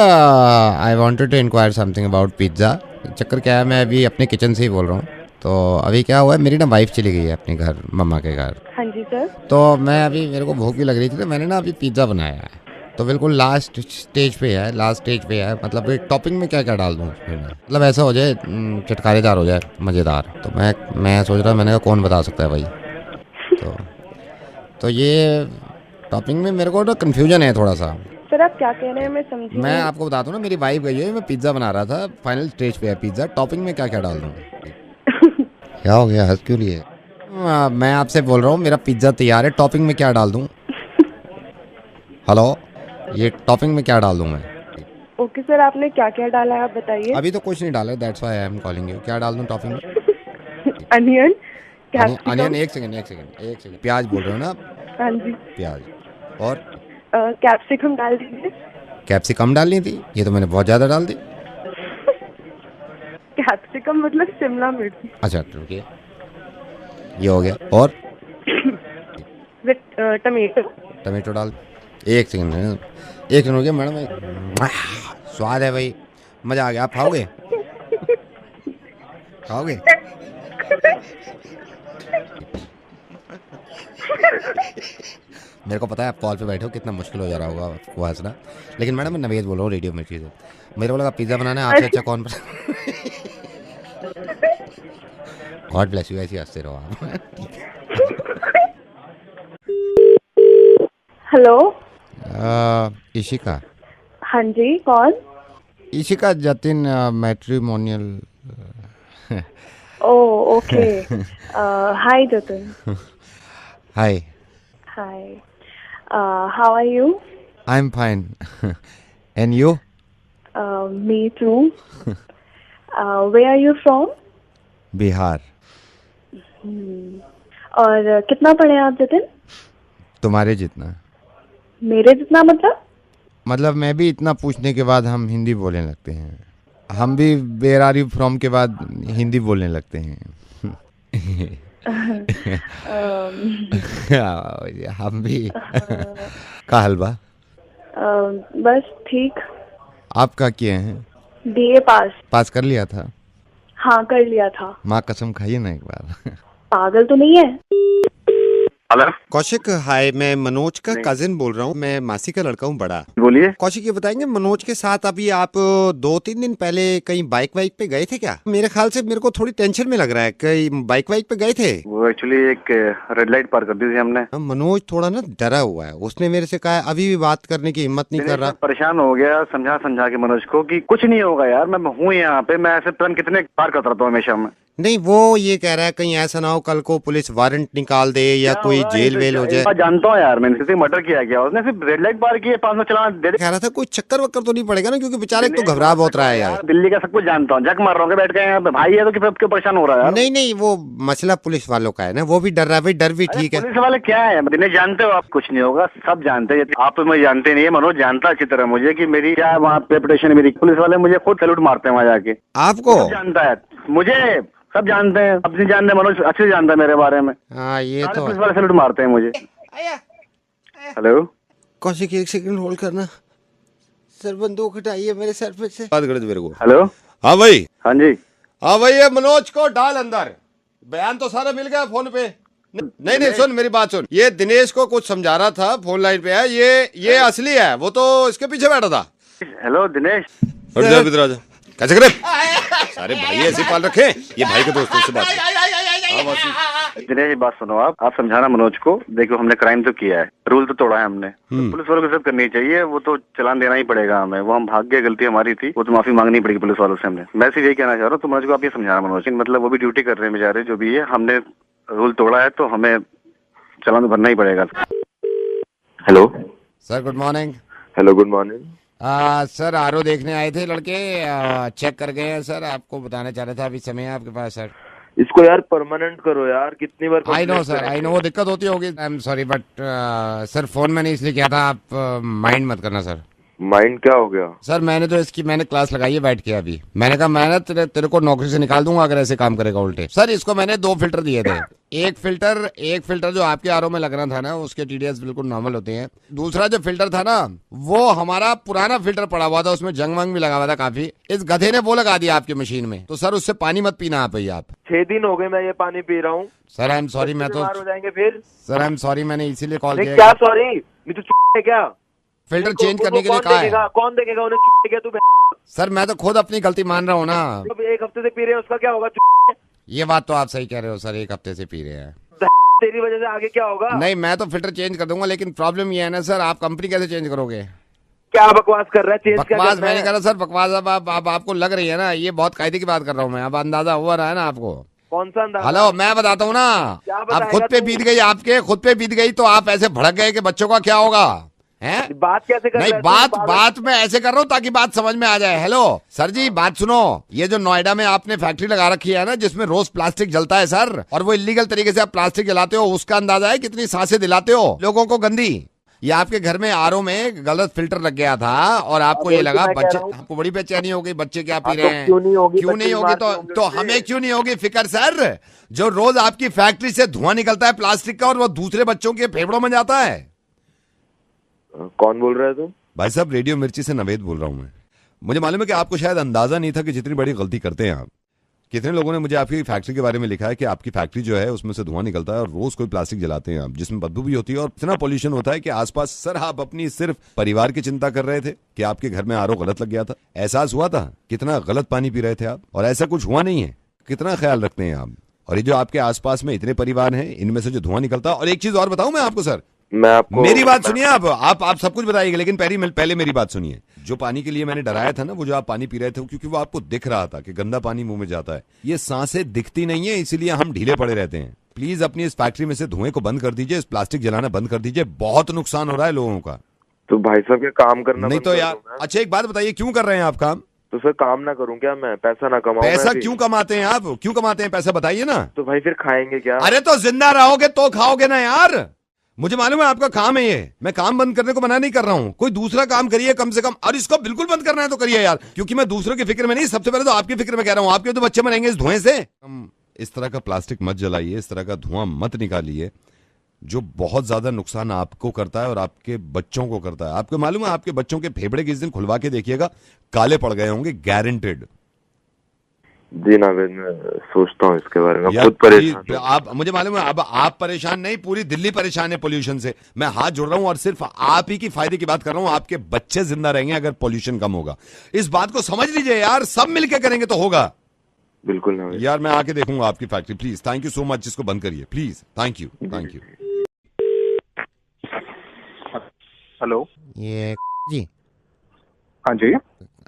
I wanted to inquire something about pizza. चक्कर क्या है, मैं अभी अपने किचन से ही बोल रहा हूँ। तो अभी क्या हुआ है, मेरी ना वाइफ चली गई है अपने घर, मम्मा के घर। हाँ जी सर। तो मैं अभी, मेरे को भूख भी लग रही थी, तो मैंने ना अभी पिज़्ज़ा बनाया है। तो बिल्कुल लास्ट स्टेज पे है। मतलब टॉपिंग में क्या क्या डाल दूँ उसमें, मतलब ऐसा हो जाए चटकारेदार हो जाए, मज़ेदार। तो मैं सोच रहा, मैंने कहा कौन बता सकता है भाई। तो ये टॉपिंग में मेरे को ना कन्फ्यूजन है थोड़ा सा। सर आप क्या कह रहे हैं, मैं समझी। मैं आपको बताता हूँ ना, मेरी वाइफ गई है, मैं पिज़्ज़ा बना रहा था, फाइनल स्टेज पे है पिज़्ज़ा। टॉपिंग में क्या क्या डाल दूँ? क्या हो गया, हंस क्यों लिए? मैं आपसे बोल रहा हूँ, मेरा पिज़्ज़ा तैयार है, टॉपिंग में क्या डाल दूँ? हेलो, ये टॉपिंग में क्या डाल दूँ मैं? ओके सर, आपने क्या क्या डाला है आप बताइए। अभी तो कुछ नहीं डाला, that's why I am calling you. क्या डाल दूँ टॉपिंग में? अनियन। एक सेकंड, प्याज बोल रहे हो ना? हाँ जी, प्याज। और कैप्सिकम डाल दीजिए। कैप्सिकम डालनी थी? ये तो मैंने बहुत ज़्यादा डाल दी। कैप्सिकम मतलब शिमला मिर्च। अच्छा रुकिए, ये हो गया। और विद टमेटो। टमाटो डाल, एक सेकंड हो गया मैडम। स्वाद है भाई, मजा आ गया। आप खाओगे? खाओगे? मेरे को पता है आप कॉल पे बैठे हो, कितना मुश्किल हो जा रहा होगा आपको हंसना, लेकिन मैडम मैं नवेद बोल रहा हूँ रेडियो मिर्ची से। मेरे को लगा पिज्जा बनाना है, आपसे अच्छा कौन गॉड ब्लेस यू, ऐसे हंसते रहो आप। हेलो इशिका। हाँ जी, कौन? Ishika Jatin matrimonial. Oh okay. Hi Jatin. Hi. Hi, how are you? I am fine and you? Me too. Where are you from? Bihar. और कितना पढ़े आप जतिन? तुम्हारे जितना। मेरे जितना मतलब मैं भी इतना पूछने के बाद हम हिंदी बोलने लगते हैं। हम भी वेयर आर यू फ्रॉम के बाद हिंदी बोलने लगते हैं। हम भी। का हलवा? बस ठीक। आप क्या किए हैं? बीए पास कर लिया था? हाँ कर लिया था। माँ कसम खाइए ना एक बार। पागल तो नहीं है? हेलो कौशिक, हाय, मैं मनोज का कजिन बोल रहा हूँ। मैं मासी का लड़का हूँ बड़ा। बोलिए। कौशिक ये बताएंगे, मनोज के साथ अभी आप 2-3 दिन पहले कहीं बाइक वाइक पे गए थे क्या? मेरे ख्याल से मेरे को थोड़ी टेंशन में लग रहा है, कहीं बाइक वाइक पे गए थे? वो एक्चुअली एक रेड लाइट पार कर दी थी हमने। मनोज थोड़ा ना डरा हुआ है, उसने मेरे से कहा अभी भी बात करने की हिम्मत नहीं कर रहा। परेशान हो गया, समझा के मनोज को कि कुछ नहीं होगा यार, मैं हूँ यहाँ पे, मैं ऐसे तुरंत कितने पार करता रहता हूँ हमेशा में। नहीं, वो ये कह रहा है कहीं ऐसा ना हो कल को पुलिस वारंट निकाल दे या कोई जेल वेल हो जाए। जानता हूँ यार, मैंने मर्डर किया गया, उसने सिर्फ रेड लाइट पार किए, 500 चलान दे दे। कह रहा था कोई चक्कर वक्कर तो नहीं पड़ेगा ना, क्योंकि बेचारे तो घबरा बहुत रहा है यार। दिल्ली का सब कुछ जानता हूँ, जग मार रहा हूँ, बैठ गए यहाँ पे भाई है तो क्यों परेशान हो रहा है यार? नहीं, वो मसला पुलिस वालों का है ना, वो भी डर रहा है भाई। डर भी ठीक है। पुलिस वाले क्या है, दिनेश जानते हो आप? कुछ नहीं होगा, सब जानते हैं। आप मुझे जानते नहीं है, मनोज जानता अच्छी तरह मुझे कि मेरी क्या वहाँ रेपुटेशन मेरी। पुलिस वाले मुझे खुद सैल्यूट मारते हैं वहाँ जाके। आपको जानता है? मुझे सब जानते हैं, अपनी जानते हैं, मनोज अच्छे से जानता है मेरे बारे में। हाँ ये तो पुलिस वाले सैल्यूट मारते हैं मुझे। हेलो कौशिक, एक सेकंड होल्ड करना। सर बंदूक हटाइए मेरे सर पे से। बात कर दो मेरे को। हेलो। हाँ भाई। हाँ जी। हाँ भाई, ये मनोज को डाल अंदर। बयान तो सारा मिल गया फोन पे। नहीं सुन मेरी बात सुन। ये दिनेश को कुछ समझा रहा था, फोन लाइन पे है। ये असली है, वो तो इसके पीछे बैठा था। हेलो दिनेश। कैसे करे सारे भाई ऐसे पाल रखे, ये भाई के दोस्तों से बात। दिनेश बात सुनो, आप समझाना मनोज को। देखो हमने क्राइम तो किया है, रूल तो तोड़ा है हमने, तो पुलिस वालों को इज्जत करनी चाहिए। वो तो चलान देना ही पड़ेगा हमें, वो हम भाग गए, गलती हमारी थी, वो तो माफी मांगनी पड़ेगी पुलिस वालों से हमने। मैं सिर्फ यही कहना चाह रहा हूँ, तो मनोज को आप ये समझाना मनोज, मतलब वो भी ड्यूटी कर रहे हैं बेचारे, जो भी है, हमने रूल तोड़ा है तो हमें चलान तो भरना ही पड़ेगा। Hello sir, good morning. Hello good morning. Sir RO देखने आए थे लड़के, चेक कर गए हैं सर। आपको बताना चाह रहा था, अभी समय है आपके पास सर? इसको यार परमानेंट करो यार, कितनी बार। I know sir, I know, वो दिक्कत होती होगी। I am sorry but sir phone मैंने इसलिए किया था, आप माइंड मत करना सर। माइंड क्या हो गया सर? मैंने क्लास लगाई है बैठ के अभी। मैंने कहा मैं ना तेरे को नौकरी से निकाल दूंगा अगर ऐसे काम करेगा उल्टे। सर इसको मैंने 2 फिल्टर दिए थे। एक फिल्टर जो आपके आरओ में लगना था ना, उसके टीडीएस बिल्कुल नॉर्मल होते हैं। दूसरा जो फिल्टर था ना, वो हमारा पुराना फिल्टर पड़ा हुआ था, उसमें जंग वंग भी लगा हुआ था काफी। इस गधे ने वो लगा दिया आपकी मशीन में, तो सर उससे पानी मत पीना आप। 6 दिन हो गए मैं ये पानी पी रहा हूँ सर। आई एम सॉरी, मैं तो हो जाएंगे फिर। सर आई एम सॉरी, मैंने इसीलिए कॉल किया। क्या सॉरी? नहीं तो क्या फिल्टर चेंज करने के लिए कहा है। कौन देखेगा उन्हें? क्या तू? सर मैं तो खुद अपनी गलती मान रहा हूँ ना। 1 हफ्ते से पी रहे हैं, उसका क्या होगा? ये बात तो आप सही कह रहे हो सर, 1 हफ्ते से पी रहे हैं। तेरी वजह से आगे क्या होगा? नहीं, मैं तो फिल्टर चेंज कर दूंगा, लेकिन प्रॉब्लम ये है ना सर, आप कंपनी कैसे चेंज करोगे? क्या बकवास कर रहा है? चेंज बकवास मैं नहीं कर रहा सर, बकवास अब आपको लग रही है ना। ये बहुत कायदे की बात कर रहा हूँ मैं, अब अंदाजा हुआ रहा है ना आपको। कौन सा अंदाजा? हेलो, मैं बताता हूँ ना। अब खुद पे बीत गई, आपके खुद पे बीत गई, तो आप ऐसे भड़क गए कि बच्चों का क्या होगा? हैं? बात कैसे कर नहीं, बात मैं ऐसे कर रहा हूँ ताकि बात समझ में आ जाए। हेलो सर जी, बात सुनो। ये जो नोएडा में आपने फैक्ट्री लगा रखी है ना, जिसमें रोज प्लास्टिक जलता है सर, और वो इलीगल तरीके से आप प्लास्टिक जलाते हो, उसका अंदाजा है कितनी सांसें दिलाते हो लोगों को गंदी। ये आपके घर में आरओ में गलत फिल्टर लग गया था और आपको ये लगा बच्चे, आपको बड़ी बेचैनी हो गई बच्चे क्या पी रहे हैं। क्यों नहीं होगी तो हमें क्यों नहीं होगी फिक्र सर, जो रोज आपकी फैक्ट्री से धुआं निकलता है प्लास्टिक का और वो दूसरे बच्चों के फेफड़ों में जाता है। कौन बोल रहा है तुम? भाई साहब रेडियो मिर्ची से नवेद बोल रहा हूँ मैं। मुझे मालूम है कि आपको शायद अंदाजा नहीं था कि जितनी बड़ी गलती करते हैं आप। कितने लोगों ने मुझे आपकी फैक्ट्री के बारे में लिखा है कि आपकी फैक्ट्री जो है उसमें से धुआं निकलता है और रोज कोई प्लास्टिक जलाते हैं आप, जिसमें बदबू भी होती है और इतना पोल्यूशन होता है कि आसपास। सर आप अपनी सिर्फ परिवार की चिंता कर रहे थे कि आपके घर में आरओ गलत लग गया था, एहसास हुआ था कितना गलत पानी पी रहे थे आप, और ऐसा कुछ हुआ नहीं है। कितना ख्याल रखते हैं आप। और ये जो आपके आसपास में इतने परिवार हैं, इनमें से जो धुआं निकलता है। और एक चीज और बताऊं मैं आपको सर, मैं आपको मेरी बात सुनिए आप सब कुछ बताइएगा, लेकिन पहले मेरी बात सुनिए। जो पानी के लिए मैंने डराया था ना, वो जो आप पानी पी रहे थे, क्योंकि वो आपको दिख रहा था कि गंदा पानी मुंह में जाता है। ये सांसें दिखती नहीं है, इसीलिए हम ढीले पड़े रहते हैं। प्लीज अपनी इस फैक्ट्री में से धुएं को बंद कर दीजिए, इस प्लास्टिक जलाना बंद कर दीजिए, बहुत नुकसान हो रहा है लोगों का। तो भाई साहब के काम करना नहीं तो यार। अच्छा एक बात बताइए, क्यों कर रहे हैं आप काम? तो सर काम ना करूं क्या मैं? पैसा ना कमाऊं? पैसा क्यों कमाते हैं आप? क्यों कमाते हैं पैसा, बताइए ना। तो भाई फिर खाएंगे क्या? अरे तो जिंदा रहोगे तो खाओगे ना यार। मुझे मालूम है आपका काम है ये, मैं काम बंद करने को मना नहीं कर रहा हूँ, कोई दूसरा काम करिए कम से कम। और इसको बिल्कुल बंद करना है तो करिए यार, क्योंकि मैं दूसरों की फिक्र में नहीं, सबसे पहले तो आपकी फिक्र में कह रहा हूँ। आपके तो बच्चे मरेंगे इस धुएं से। हम इस तरह का प्लास्टिक मत जलाइए, इस तरह का धुआं मत निकालिए, जो बहुत ज्यादा नुकसान आपको करता है और आपके बच्चों को करता है। आपको मालूम है आपके बच्चों के फेफड़े किस दिन खुलवा के देखिएगा, काले पड़ गए होंगे, गारंटेड। जी नावेद, मैं सोचता हूँ इसके बारे में, खुद परेशान। आप, मुझे मालूम है अब आप परेशान नहीं, पूरी दिल्ली परेशान है पोल्यूशन से। मैं हाथ जोड़ रहा हूँ और सिर्फ आप ही की फायदे की बात कर रहा हूँ। आपके बच्चे जिंदा रहेंगे अगर पोल्यूशन कम होगा। इस बात को समझ लीजिए यार, सब मिलके करेंगे तो होगा। बिल्कुल नावेद यार, मैं आके देखूंगा आपकी factory. Please, thank you so much. इसको बंद करिए प्लीज। Thank you. हेलो, ये जी। हाँ जी।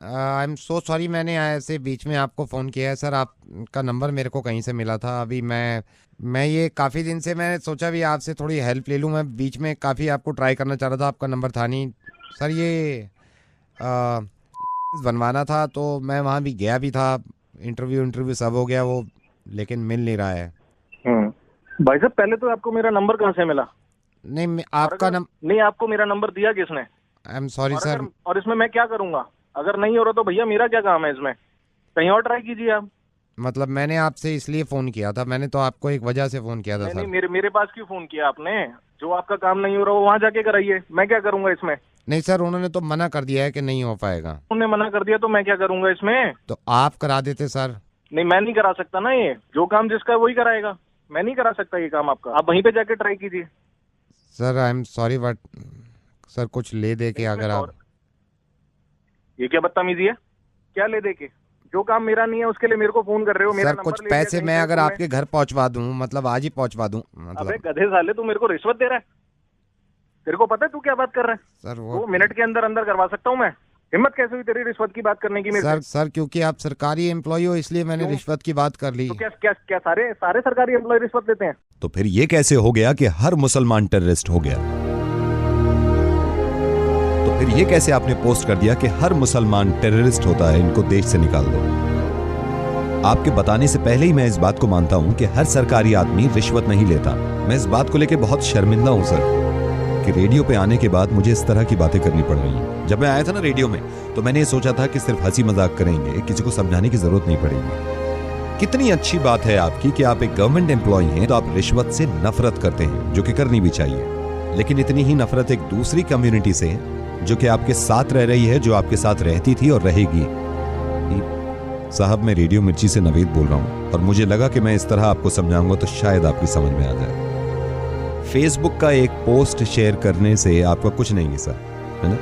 आई एम सो सॉरी, मैंने ऐसे बीच में आपको फ़ोन किया है सर। आपका नंबर मेरे को कहीं से मिला था। अभी मैं ये काफ़ी दिन से मैंने सोचा भी आपसे थोड़ी हेल्प ले लूँ। मैं बीच में काफ़ी आपको ट्राई करना चाह रहा था, आपका नंबर था नहीं सर। ये बनवाना था तो मैं वहाँ भी गया भी था, इंटरव्यू सब हो गया वो, लेकिन मिल नहीं रहा है। भाई साहब पहले तो आपको मेरा नंबर कहाँ से मिला? नहीं, आपका नहीं, आपको मेरा नंबर दिया किसने? आई एम सॉरी सर। और इसमें मैं क्या करूंगा? अगर नहीं हो रहा तो भैया मेरा क्या काम है इसमें? कहीं और ट्राई कीजिए आप। मतलब मैंने आपसे इसलिए फोन किया था, मैंने तो आपको एक वजह से फोन किया था। नहीं, मेरे पास क्यों फोन किया आपने? जो आपका काम नहीं हो रहा वो वहाँ जाके कराइए, मैं क्या करूंगा इसमें? नहीं सर, उन्होंने तो मना कर दिया है कि नहीं हो पाएगा। उन्होंने मना कर दिया तो मैं क्या करूंगा इसमें? तो आप करा देते सर। नहीं, मैं नहीं करा सकता ना, ये जो काम जिसका वही कराएगा, मैं नहीं करा सकता ये काम आपका। आप वहीं पे जाके ट्राई कीजिए। Sir I am sorry but sir कुछ ले दे के अगर आप। ये क्या बदतमीजी है? क्या ले दे के? जो काम मेरा नहीं है उसके लिए मेरे को फोन कर रहे हो? मेरा सर कुछ पैसे मैं अगर आपके घर पहुंचवा दूं, मतलब आज ही पहुंचवा दूं, मतलब। अबे गधे साले, तू मेरे को रिश्वत दे रहा है? तेरे को पता है तू क्या बात कर रहा है? सर वो मिनट के अंदर करवा सकता हूँ मैं। हिम्मत कैसे हुई तेरी रिश्वत की बात करने की मेरे? सर क्योंकि आप सरकारी एम्प्लॉय हो इसलिए मैंने रिश्वत की बात कर ली। तो क्या सारे सरकारी एम्प्लॉय रिश्वत देते हैं? तो फिर ये कैसे हो गया कि हर मुसलमान टेररिस्ट हो गया? तो फिर ये कैसे आपने पोस्ट कर दिया कि हर मुसलमान टेररिस्ट होता है, इनको देश से निकाल दो? आपके बताने से पहले ही मैं इस बात को मानता हूं कि हर सरकारी आदमी रिश्वत नहीं लेता। मैं इस बात को लेकर बहुत शर्मिंदा हूं सर कि रेडियो पे आने के बाद मुझे इस तरह की बातें करनी पड़ रही हैं। जब मैं आया था ना रेडियो में, तो मैंने ये सोचा था कि सिर्फ हंसी मजाक करेंगे, किसी को समझाने की जरूरत नहीं पड़ेगी। कितनी अच्छी बात है आपकी कि आप एक गवर्नमेंट एम्प्लॉय हैं तो आप रिश्वत से नफरत करते हैं, जो कि करनी भी चाहिए। लेकिन इतनी ही नफरत एक दूसरी कम्युनिटी से जो कि आपके साथ रह रही है, जो आपके साथ रहती थी और रहेगी। साहब, मैं रेडियो मिर्ची से नवेद बोल रहा हूं और मुझे लगा कि मैं इस तरह आपको समझाऊंगा तो शायद आपकी समझ में आ जाए। फेसबुक का एक पोस्ट शेयर करने से आपका कुछ नहीं है सर, है ना,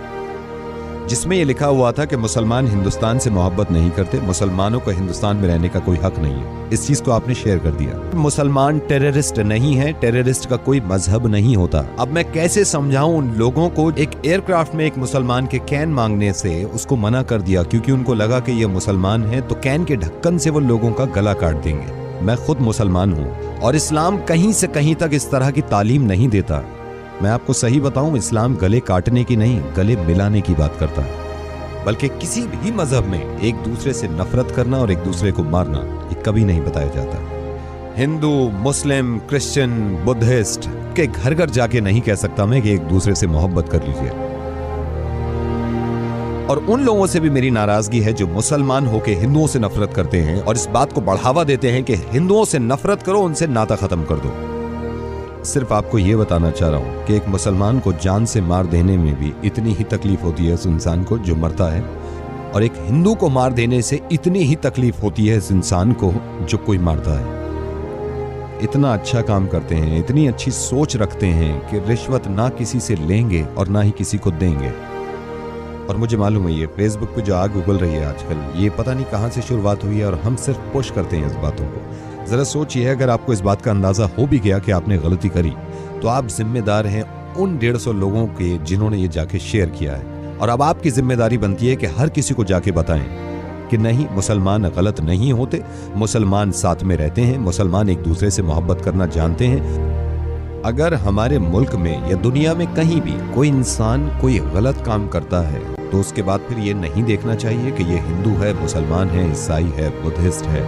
जिसमें यह लिखा हुआ था कि मुसलमान हिंदुस्तान से मोहब्बत नहीं करते, मुसलमानों को हिंदुस्तान में रहने का कोई हक नहीं है। इस चीज को आपने शेयर कर दिया। मुसलमान टेररिस्ट नहीं है, टेररिस्ट का कोई मजहब नहीं होता। अब मैं कैसे समझाऊं उन लोगों को? एक एयरक्राफ्ट में एक मुसलमान के कैन मांगने से उसको मना कर दिया क्योंकि उनको लगा कि ये मुसलमान है, तो कैन के ढक्कन से वो लोगों का गला काट देंगे। मैं खुद मुसलमान हूं और इस्लाम कहीं से कहीं तक इस तरह की तालीम नहीं देता। मैं आपको सही बताऊं, इस्लाम गले काटने की नहीं, गले मिलाने की बात करता है। बल्कि किसी भी मजहब में एक दूसरे से नफरत करना और एक दूसरे को मारना ये कभी नहीं बताया जाता। हिंदू, मुस्लिम, क्रिश्चियन, बुद्धिस्ट, उनके घर घर जाके नहीं कह सकता मैं कि एक दूसरे से मोहब्बत कर लीजिए। और उन लोगों से भी मेरी नाराजगी है जो मुसलमान होके हिंदुओं से नफरत करते हैं और इस बात को बढ़ावा देते हैं कि हिंदुओं से नफरत करो, उनसे नाता खत्म कर दो। सिर्फ आपको यह बताना चाह रहा हूं कि एक मुसलमान को जान से मार देने में भी इतनी ही तकलीफ होती है उस इंसान को जो मरता है, और एक हिंदू को मार देने से इतनी ही तकलीफ होती है इस इंसान को जो कोई मारता है। इतना अच्छा काम करते हैं, इतनी अच्छी सोच रखते हैं कि रिश्वत ना किसी से लेंगे और ना ही किसी को देंगे। और मुझे मालूम है ये फेसबुक पे जो आग उगल रही है आजकल, ये पता नहीं कहां से शुरुआत हुई है और हम सिर्फ पुश करते हैं इस बातों को। जरा सोचिए, अगर आपको इस बात का अंदाजा हो भी गया कि आपने गलती करी, तो आप जिम्मेदार हैं उन 150 लोगों के जिन्होंने ये जाके शेयर किया है। और अब आपकी जिम्मेदारी बनती है कि हर किसी को जाके बताएं कि नहीं, मुसलमान गलत नहीं होते, मुसलमान साथ में रहते हैं, मुसलमान एक दूसरे से मोहब्बत करना जानते हैं। अगर हमारे मुल्क में या दुनिया में कहीं भी कोई इंसान कोई गलत काम करता है तो उसके बाद फिर ये नहीं देखना चाहिए कि ये हिंदू है, मुसलमान है, ईसाई है, बुद्धिस्ट है।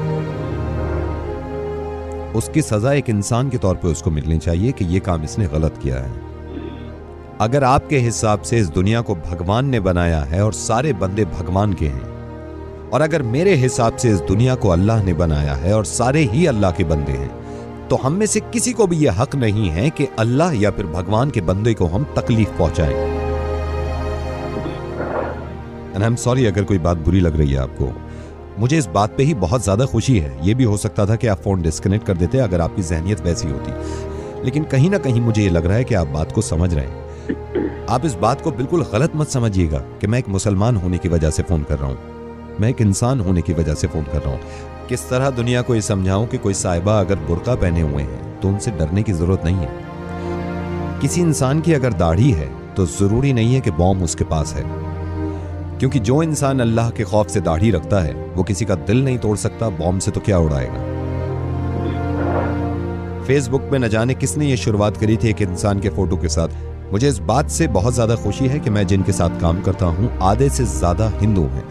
उसकी सजा एक इंसान के तौर पे उसको मिलनी चाहिए कि ये काम इसने गलत किया है। अगर आपके हिसाब से इस दुनिया को भगवान ने बनाया है और सारे बंदे भगवान के हैं, और अगर मेरे हिसाब से इस दुनिया को अल्लाह ने बनाया है और सारे ही अल्लाह के बंदे हैं, तो हम में से किसी को भी यह हक नहीं है कि अल्लाह या फिर भगवान के बंदे को हम तकलीफ पहुंचाएं। एंड आई एम सॉरी अगर कोई बात बुरी लग रही है आपको। मुझे इस बात पे ही बहुत ज्यादा खुशी है। यह भी हो सकता था कि आप फोन डिस्कनेक्ट कर देते अगर आपकी जहनियत वैसी होती, लेकिन कहीं ना कहीं मुझे ये लग रहा है कि आप बात को समझ रहे हैं। आप इस बात को बिल्कुल गलत मत समझिएगा कि मैं एक मुसलमान होने की वजह से फोन कर रहा हूं, मैं एक इंसान होने की वजह से फोन कर रहा हूं। किस तरह दुनिया को ये समझाऊं कि कोई साहिबा अगर बुर्का पहने हुए हैं तो उनसे डरने की जरूरत नहीं है। किसी इंसान की अगर दाढ़ी है तो जरूरी नहीं है कि बॉम्ब उसके पास है, क्योंकि जो इंसान अल्लाह के खौफ से दाढ़ी रखता है वो किसी का दिल नहीं तोड़ सकता, बॉम्ब से तो क्या उड़ाएगा। फेसबुक पे न जाने किसने ये शुरुआत करी थी एक इंसान के फोटो के साथ। मुझे इस बात से बहुत ज्यादा खुशी है कि मैं जिनके साथ काम करता हूं आधे से ज्यादा हिंदू हैं।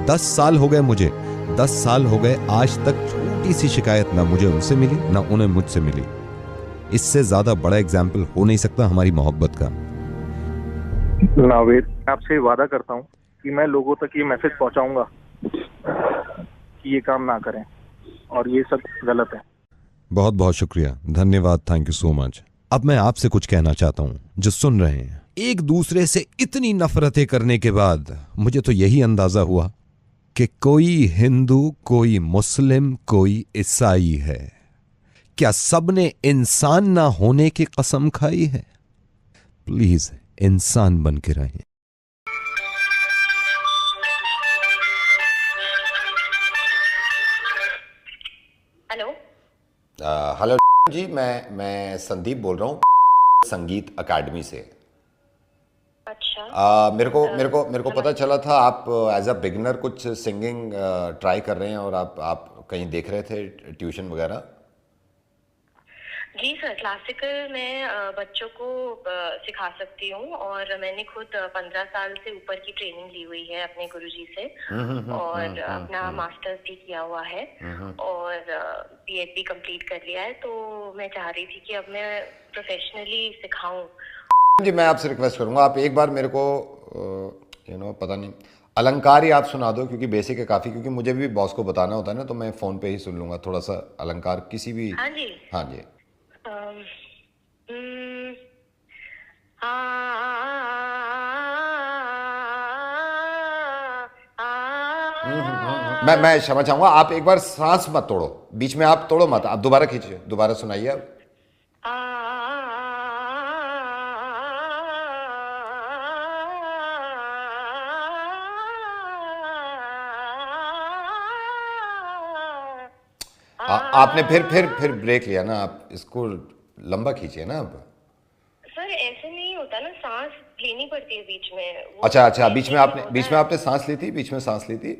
10 साल हो गए मुझे, 10 साल हो गए, आज तक छोटी सी शिकायत ना मुझे उनसे मिली ना उन्हें मुझसे मिली। इससे ज्यादा बड़ा एग्जाम्पल हो नहीं सकता हमारी मोहब्बत का। नावेद, आपसे वादा करता हूँ कि मैं लोगों तक ये मैसेज पहुंचाऊंगा कि ये काम ना करें और ये सब गलत है। बहुत बहुत शुक्रिया, धन्यवाद, थैंक यू सो मच। अब मैं आपसे कुछ कहना चाहता हूं जो सुन रहे हैं। एक दूसरे से इतनी नफरतें करने के बाद मुझे तो यही अंदाजा हुआ कि कोई हिंदू, कोई मुस्लिम, कोई ईसाई है। क्या सबने इंसान ना होने की कसम खाई है? प्लीज इंसान बन के रहें। हेलो जी, मैं संदीप बोल रहा हूँ संगीत अकेडमी से। अच्छा। मेरे को पता चला था आप एज अ बिगिनर कुछ सिंगिंग ट्राई कर रहे हैं और आप कहीं देख रहे थे ट्यूशन वगैरह। जी सर, क्लासिकल मैं बच्चों को सिखा सकती हूँ और मैंने खुद 15 साल से ऊपर की ट्रेनिंग ली हुई है अपने गुरुजी से और अपना मास्टर्स भी किया हुआ है और बीएड भी कंप्लीट कर लिया है। तो मैं चाह रही थी कि अब मैं प्रोफेशनली सिखाऊं। जी, मैं आपसे रिक्वेस्ट करूंगा, आप एक बार मेरे को पता नहीं अलंकार ही आप सुना दो, क्योंकि बेसिक है काफ़ी, क्योंकि मुझे भी बॉस को बताना होता है ना, तो मैं फ़ोन पे ही सुन लूँगा थोड़ा सा अलंकार किसी भी। हाँ जी, हाँ जी। मैं क्षमा चाहूंगा, आप एक बार सांस मत तोड़ो, बीच में आप तोड़ो मत, आप दोबारा खींचिए, दोबारा सुनाइए आप। आपने फिर ब्रेक लिया ना, आप इसको लंबा खींचिए ना अब। सर ऐसे नहीं होता ना, सांस लेनी पड़ती है बीच में। अच्छा, बीच में आपने सांस ली थी, बीच में सांस ली थी।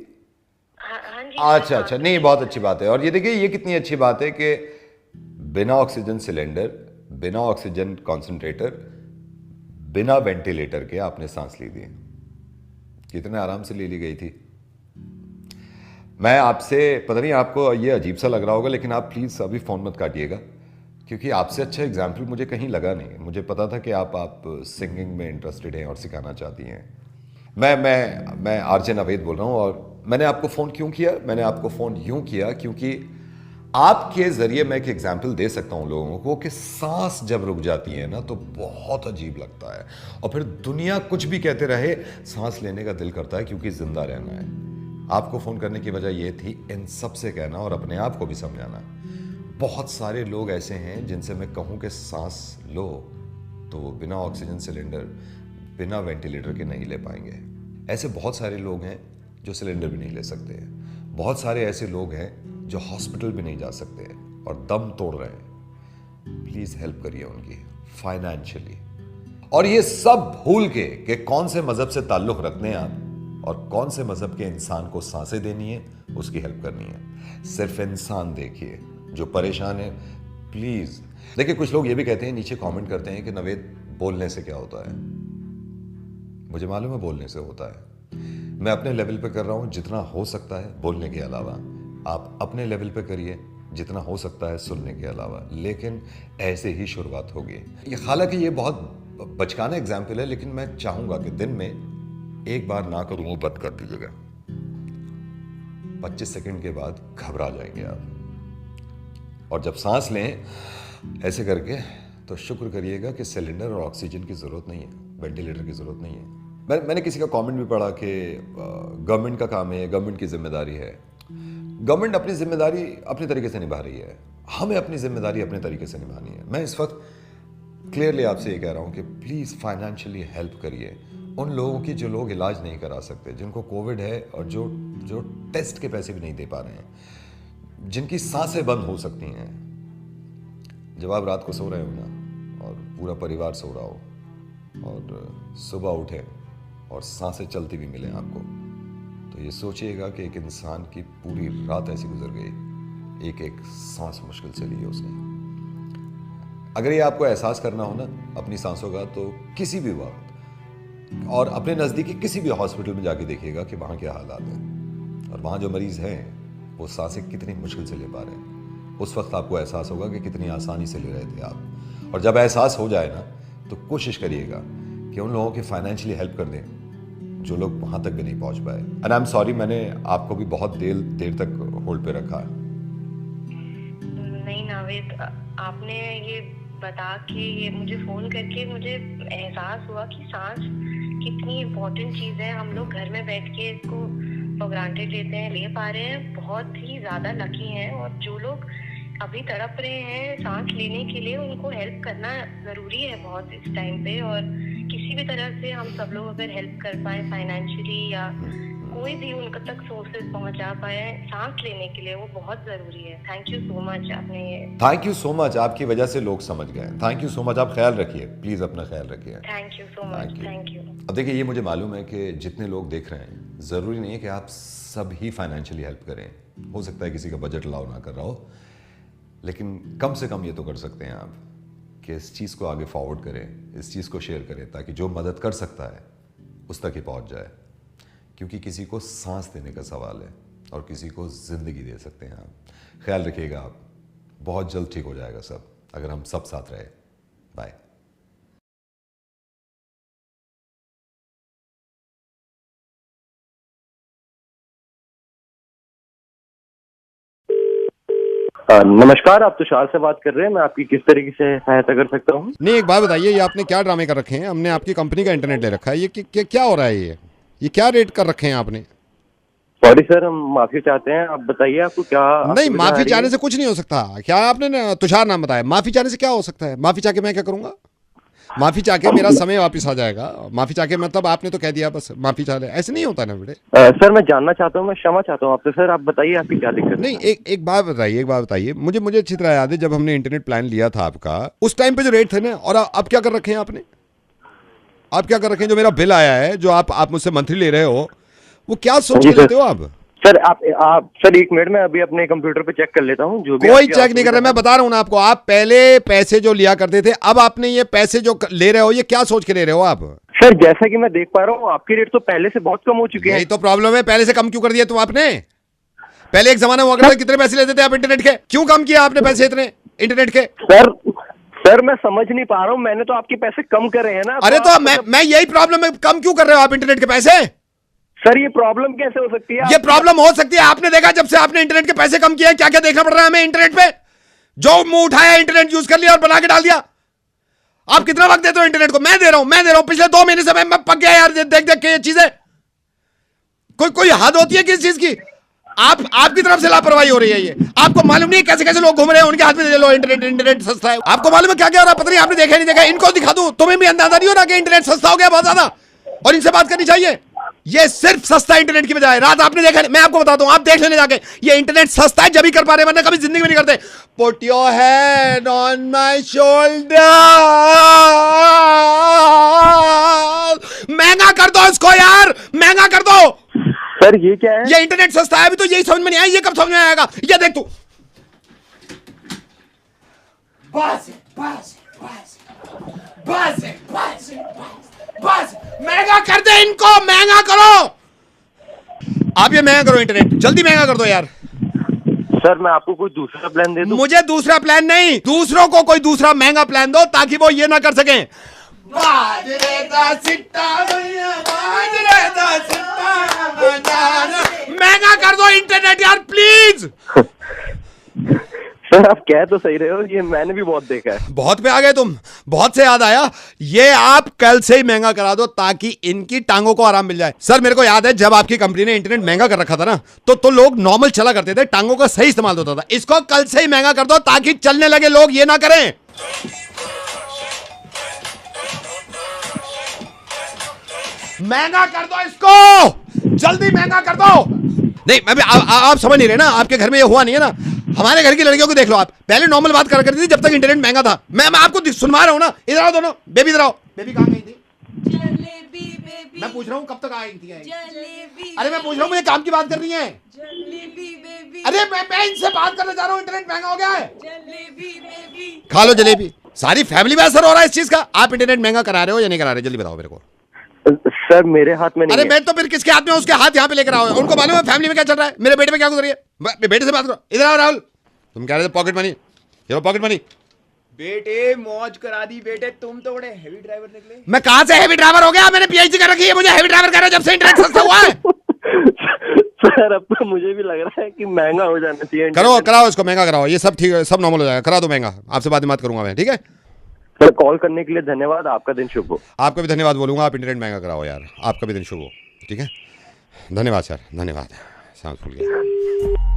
हाँ जी। अच्छा, नहीं, बहुत अच्छी बात है। और ये देखिए, ये कितनी अच्छी बात है कि बिना ऑक्सीजन सिलेंडर, बिना ऑक्सीजन कॉन्सेंट्रेटर, बिना वेंटिलेटर के आपने सांस ली थी। कितने आराम से ले ली गई थी। मैं आपसे, पता नहीं आपको ये अजीब सा लग रहा होगा, लेकिन आप प्लीज़ अभी फ़ोन मत काटिएगा, क्योंकि आपसे अच्छा एग्जाम्पल मुझे कहीं लगा नहीं। मुझे पता था कि आप सिंगिंग में इंटरेस्टेड हैं और सिखाना चाहती हैं। मैं आरजे नवेद बोल रहा हूँ और मैंने आपको फ़ोन क्यों किया? मैंने आपको फ़ोन यूँ किया क्योंकि आपके ज़रिए मैं एक एग्जाम्पल दे सकता हूँ लोगों को कि सांस जब रुक जाती है ना तो बहुत अजीब लगता है, और फिर दुनिया कुछ भी कहते रहे, सांस लेने का दिल करता है क्योंकि ज़िंदा रहना है। आपको फ़ोन करने की वजह ये थी इन सब से कहना और अपने आप को भी समझाना। बहुत सारे लोग ऐसे हैं जिनसे मैं कहूँ कि सांस लो तो वो बिना ऑक्सीजन सिलेंडर, बिना वेंटिलेटर के नहीं ले पाएंगे। ऐसे बहुत सारे लोग हैं जो सिलेंडर भी नहीं ले सकते हैं। बहुत सारे ऐसे लोग हैं जो हॉस्पिटल भी नहीं जा सकते हैं और दम तोड़ रहे हैं। प्लीज़ हेल्प करिए उनकी फाइनेंशियली। और ये सब भूल के कि कौन से मज़हब से ताल्लुक़ रखते हैं आप और कौन से मज़हब के इंसान को सांसें देनी है, उसकी हेल्प करनी है। सिर्फ इंसान देखिए जो परेशान है। प्लीज़ देखिए, कुछ लोग ये भी कहते हैं, नीचे कमेंट करते हैं कि नवेद बोलने से क्या होता है। मुझे मालूम है बोलने से होता है। मैं अपने लेवल पे कर रहा हूँ जितना हो सकता है बोलने के अलावा। आप अपने लेवल पे करिए जितना हो सकता है सुनने के अलावा, लेकिन ऐसे ही शुरुआत होगी। हालांकि ये बहुत बचकाना एग्जाम्पल है, लेकिन मैं चाहूँगा कि दिन में एक बार ना करूँ वो बंद कर दीजिएगा। 25 सेकंड के बाद घबरा जाएंगे आप, और जब सांस लें ऐसे करके तो शुक्र करिएगा कि सिलेंडर और ऑक्सीजन की ज़रूरत नहीं है, वेंटिलेटर की ज़रूरत नहीं है। मैंने किसी का कमेंट भी पढ़ा कि गवर्नमेंट का काम है, गवर्नमेंट की जिम्मेदारी है। गवर्नमेंट अपनी जिम्मेदारी अपने तरीके से निभा रही है, हमें अपनी जिम्मेदारी अपने तरीके से निभानी है। मैं इस वक्त क्लियरली आपसे ये कह रहा हूँ कि प्लीज़ फाइनेंशियली हेल्प करिए उन लोगों की जो लोग इलाज नहीं करा सकते, जिनको कोविड है और जो टेस्ट के पैसे भी नहीं दे पा रहे हैं, जिनकी सांसें बंद हो सकती हैं। जब आप रात को सो रहे हो ना और पूरा परिवार सो रहा हो और सुबह उठे और सांसें चलती भी मिलें आपको, तो ये सोचिएगा कि एक इंसान की पूरी रात ऐसी गुजर गई, एक एक सांस मुश्किल से ली है उसने। अगर ये आपको एहसास करना हो ना अपनी सांसों का, तो किसी भी वक्त और अपने नज़दीकी किसी भी हॉस्पिटल में जाके देखिएगा कि वहाँ क्या हालात हैं और वहाँ जो मरीज़ हैं वो सांसें कितनी मुश्किल से ले पा रहे हैं। उस वक्त आपको एहसास होगा कि कितनी आसानी से ले रहे थे आप। और जब एहसास हो जाए ना तो कोशिश करिएगा कि उन लोगों की फाइनेंशियली हेल्प कर दें जो लोग वहाँ तक भी नहीं पहुँच पाए। एंड आई एम सॉरी, मैंने आपको भी बहुत देर तक होल्ड पे रखा। नहीं नावेद, आपने ये बता के ये मुझे फ़ोन करके मुझे एहसास हुआ कि सांस कितनी इम्पोर्टेंट चीज़ है। हम लोग घर में बैठ के इसको फॉर ग्रांटेड लेते हैं, ले पा रहे हैं, बहुत ही ज़्यादा लकी हैं। और जो लोग अभी तड़प रहे हैं सांस लेने के लिए, उनको हेल्प करना ज़रूरी है बहुत इस टाइम पे। और किसी भी तरह से हम सब लोग अगर हेल्प कर पाए फाइनेंशियली या कोई भी उनका तक सोर्सेज पहुंचा पाए सांस लेने के लिए, वो बहुत ज़रूरी है। थैंक यू सो मच, आपने ये थैंक यू सो मच, आपकी वजह से लोग समझ गए। Thank you so much. आप ख्याल रखिए, प्लीज़ अपना ख्याल रखिए। Thank you so much. Thank you. अब देखिए, ये मुझे मालूम है कि जितने लोग देख रहे हैं, ज़रूरी नहीं है कि आप सब ही फाइनेंशियली हेल्प करें। हो सकता है किसी का बजट अलाउ ना कर रहा हो, लेकिन कम से कम ये तो कर सकते हैं आप कि इस चीज़ को आगे फॉरवर्ड करें, इस चीज़ को शेयर करें, ताकि जो मदद कर सकता है उस तक ही पहुंच जाए। क्योंकि किसी को सांस देने का सवाल है और किसी को ज़िंदगी दे सकते हैं आप। ख्याल रखिएगा, आप बहुत जल्द ठीक हो जाएगा सब, अगर हम सब साथ रहे। बाय। नमस्कार, आप तुषार से बात कर रहे हैं। मैं आपकी किस तरीके से सहायता कर सकता हूँ? नहीं, एक बात बताइए, ये आपने क्या ड्रामे कर रखे हैं? हमने आपकी कंपनी का इंटरनेट ले रखा है, ये क्या हो रहा है? ये क्या रेट कर रखे हैं आपने? सॉरी सर, हम माफी चाहते हैं। आप बताइए आपको क्या? नहीं, माफी चाहने से कुछ नहीं हो सकता। क्या आपने तुषार नाम बताया? माफी चाहने से क्या हो सकता है? माफी चाह के मैं क्या करूंगा? माफी चाह के मेरा समय वापस आ जाएगा। माफी चाह के मतलब आपने तो कह दिया बस माफी चाह रहे, ऐसे नहीं होता ना बेटे। सर मैं जानना चाहता हूँ, मैं क्षमा चाहता हूँ आपसे। सर आप बताइए आपकी क्या दिक्कत? नहीं, एक बात बताइए, मुझे अच्छी तरह याद है जब हमने इंटरनेट प्लान लिया था आपका, उस टाइम पे जो रेट थे ना, और अब क्या कर रखे हैं आपने? आप क्या कर रखे हैं? जो मेरा बिल आया है, जो आप मुझसे मंथली ले रहे हो, वो क्या सोच के लेते हो आप? सर आप सर 1 मिनट में अभी अपने कंप्यूटर पे चेक कर लेता हूँ। जो भी कोई चेक नहीं कर रहा, मैं बता रहा हूँ ना आपको। आप पहले पैसे जो लिया करते थे, अब आपने ये पैसे जो ले रहे हो, ये क्या सोच के ले रहे हो आप? सर जैसा कि मैं देख पा रहा हूँ आपके रेट तो पहले से बहुत कम हो चुके हैं। यही तो प्रॉब्लम है, पहले से कम क्यों कर दिया तुम आपने? पहले एक जमाना हुआ करता था, कितने पैसे लेते थे आप इंटरनेट के? क्यों कम किया आपने पैसे इतने? इंटरनेट के? सर मैं समझ नहीं पा रहा हूँ, मैंने तो आपके पैसे कम करे हैं ना। अरे तो मैं यही प्रॉब्लम है, कम क्यों कर रहे हो आप इंटरनेट के पैसे? सर ये प्रॉब्लम कैसे हो सकती है? ये प्रॉब्लम हो सकती है, आपने देखा जब से आपने इंटरनेट के पैसे कम किए क्या क्या देखना पड़ रहा है हमें इंटरनेट पे? जो मुंह उठाया इंटरनेट यूज कर लिया और बना के डाल दिया। आप कितना वक्त देते हो इंटरनेट को? मैं दे रहा हूं पिछले 2 महीने से मैं पक गया यार, देख देख के ये चीजें। कोई हद होती है किसी चीज की? आपकी तरफ से लापरवाही हो रही है ये। आपको मालूम नहीं कैसे कैसे लोग घूम रहे हैं, उनके हाथ में दे लो इंटरनेट सस्ता है। आपको मालूम है क्या क्या हो रहा है? पता नहीं, आपने देखा नहीं देखा। इनको दिखा दूं, तुम्हें भी अंदाजा नहीं हो रहा कि इंटरनेट सस्ता हो गया बहुत ज्यादा, और इनसे बात करनी चाहिए। ये सिर्फ सस्ता इंटरनेट की बजाय, रात आपने देखा, मैं आपको बताता हूं, आप देख लेने जाके, ये इंटरनेट सस्ता है जब ही कर पा रहे, वरना कभी जिंदगी में नहीं करते। Put your hand on my shoulder, महंगा कर दो इसको यार, महंगा कर दो। सर ये क्या है? ये इंटरनेट सस्ता है, अभी तो यही समझ में नहीं आया, ये कब समझ में आएगा? ये देख तू, बस महंगा कर दे इनको, महंगा करो। आप ये महंगा करो इंटरनेट, जल्दी महंगा कर दो यार। सर मैं आपको कोई दूसरा प्लान दे दूं? मुझे दूसरा प्लान नहीं, दूसरों को कोई दूसरा महंगा प्लान दो ताकि वो ये ना कर सकें। महंगा कर दो इंटरनेट यार प्लीज। सर आप कह तो सही रहे हो, ये मैंने भी बहुत देखा है। बहुत पे आ गए तुम, बहुत से याद आया। ये आप कल से ही महंगा करा दो ताकि इनकी टांगों को आराम मिल जाए। सर मेरे को याद है जब आपकी कंपनी ने इंटरनेट महंगा कर रखा था ना, तो लोग नॉर्मल चला करते थे, टांगों का सही इस्तेमाल होता था। इसको कल से ही महंगा कर दो ताकि चलने लगे लोग ये ना करें। महंगा कर दो इसको, जल्दी महंगा कर दो। नहीं मैं आप समझ नहीं रहे ना, आपके घर में ये हुआ नहीं है ना। हमारे घर की लड़कियों को देख लो आप, पहले नॉर्मल बात करा करती थी जब तक इंटरनेट महंगा था। मैं आपको सुनवा रहा हूं ना, इधर आओ दोनों, बेबी इधर आओ। बेबी कहां गई थी? मैं पूछ रहा हूं कब तक आई थी? अरे मैं पूछ रहा हूं, मुझे काम की बात कर रही है। अरे मैं इनसे बात करने जा रहा हूं, इंटरनेट महंगा हो गया है। खा लो जलेबी। सारी फैमिली में असर हो रहा है इस चीज का। आप इंटरनेट महंगा करा रहे हो या नहीं करा रहे, जल्दी बताओ मेरे को। सर मेरे हाथ में नहीं अरे है। मैं तो फिर किसके हाथ में? उसके हाथ यहाँ पे लेकर आओ, उनको मालूम है फैमिली में क्या चल रहा है, मेरे बेटे में क्या गुजर रही है। बेटे से बात करो, इधर आओ राहुल। तुम कह रहे थे पॉकेट मनी, ये पॉकेट मनी। बेटे मौज करा दी बेटे, तुम तो बड़े हेवी ड्राइवर निकले। मैं कहां से हेवी ड्राइवर हो गया? मैंने पीएचडी कर रखी है, मुझे हेवी ड्राइवर कह रहा है जब से इंटरनेट सस्ता हुआ है। सर अब तो मुझे भी लग रहा है कि महंगा हो जाना चाहिए। कराओ इसको महंगा कराओ, ये सब ठीक है, सब नॉर्मल हो जाएगा। करा दो महंगा, आपसे बात करूंगा मैं, ठीक है? सर कॉल करने के लिए धन्यवाद, आपका दिन शुभ हो। आपका भी धन्यवाद बोलूंगा, आप इंटरनेट महंगा कराओ यार, आपका भी दिन शुभ हो, ठीक है? धन्यवाद सर, धन्यवाद। सांस फूल गया।